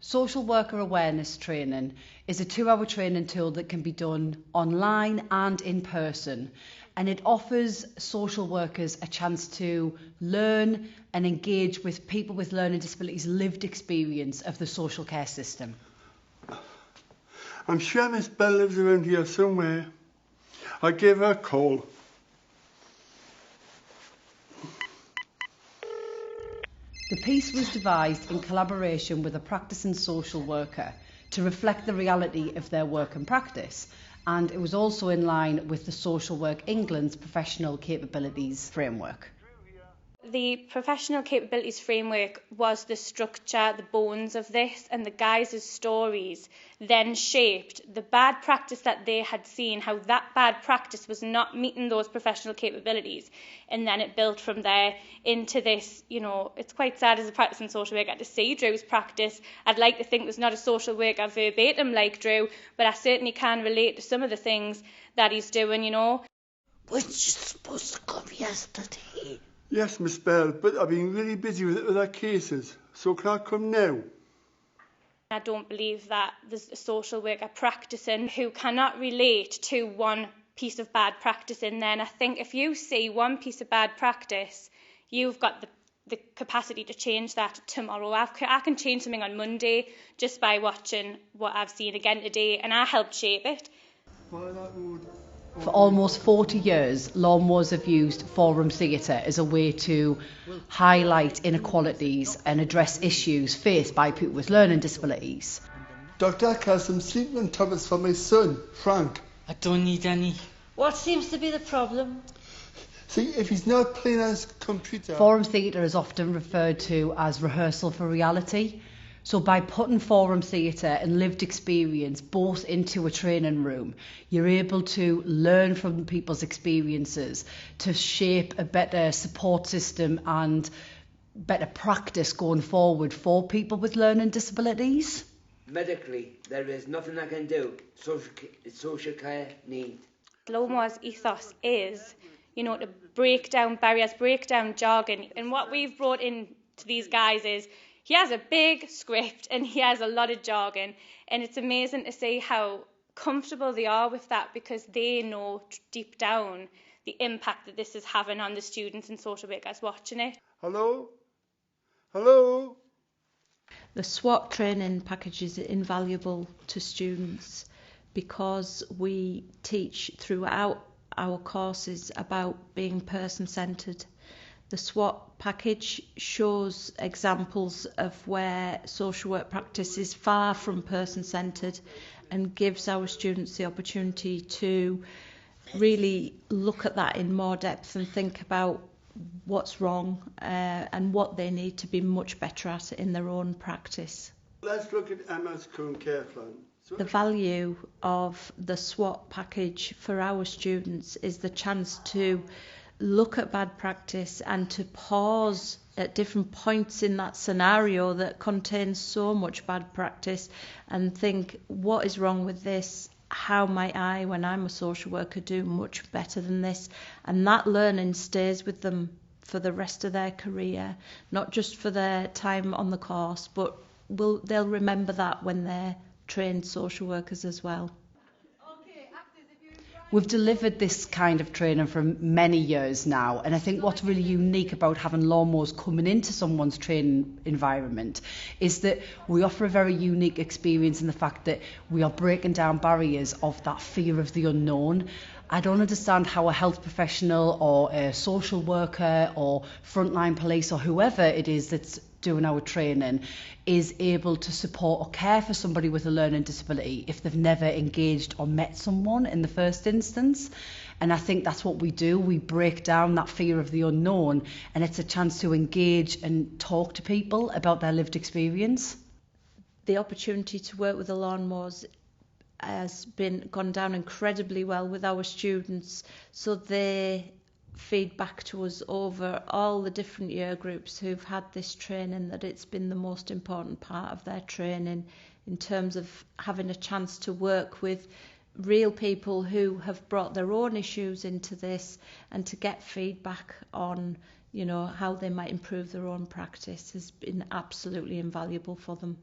Social worker awareness training is a 2-hour training tool that can be done online and in person, and it offers social workers a chance to learn and engage with people with learning disabilities' lived experience of the social care system. I'm sure Miss Bell lives around here somewhere. I gave her a call. The piece was devised in collaboration with a practicing social worker to reflect the reality of their work and practice, and it was also in line with the Social Work England's Professional Capabilities Framework. The Professional Capabilities Framework was the structure, the bones of this, and the guys' stories then shaped the bad practice that they had seen, how that bad practice was not meeting those professional capabilities, and then it built from there into this, it's quite sad as a practicing social worker to see Drew's practice. I'd like to think there's not a social worker verbatim like Drew, but I certainly can relate to some of the things that he's doing, Was you supposed to come yesterday? Yes, Miss Bell, but I've been really busy with other cases, so can I come now? I don't believe that there's a social worker practicing who cannot relate to one piece of bad practice in there. And I think if you see one piece of bad practice, you've got the capacity to change that tomorrow. I can change something on Monday just by watching what I've seen again today, and I helped shape it. For almost 40 years, Lawnmowers have used forum theatre as a way to highlight inequalities and address issues faced by people with learning disabilities. Dr. has some sleeping tablets for my son, Frank. I don't need any. What seems to be the problem? See, if he's not playing on his computer... Forum theatre is often referred to as rehearsal for reality. So by putting forum theatre and lived experience both into a training room, you're able to learn from people's experiences to shape a better support system and better practice going forward for people with learning disabilities. Medically, there is nothing I can do. Social care needs. Lawnmowers' ethos is, to break down barriers, break down jargon. And what we've brought in to these guys is, he has a big script and he has a lot of jargon, and it's amazing to see how comfortable they are with that, because they know deep down the impact that this is having on the students and social workers watching it. Hello? Hello? The SWAT training package is invaluable to students because we teach throughout our courses about being person-centred. The SWAT package shows examples of where social work practice is far from person-centred and gives our students the opportunity to really look at that in more depth and think about what's wrong and what they need to be much better at in their own practice. Let's look at Emma's current care plan. The value of the SWAT package for our students is the chance to look at bad practice and to pause at different points in that scenario that contains so much bad practice and think, what is wrong with this? How might I, when I'm a social worker, do much better than this? And that learning stays with them for the rest of their career, not just for their time on the course, but they'll remember that when they're trained social workers as well. We've delivered this kind of training for many years now, and I think what's really unique about having Lawnmowers coming into someone's training environment is that we offer a very unique experience in the fact that we are breaking down barriers of that fear of the unknown. I don't understand how a health professional or a social worker or frontline police or whoever it is that's doing our training is able to support or care for somebody with a learning disability if they've never engaged or met someone in the first instance. And I think that's what we do. We break down that fear of the unknown, and it's a chance to engage and talk to people about their lived experience. The opportunity to work with the Lawnmowers has gone down incredibly well with our students, so they feed back to us over all the different year groups who've had this training that it's been the most important part of their training in terms of having a chance to work with real people who have brought their own issues into this, and to get feedback on how they might improve their own practice has been absolutely invaluable for them.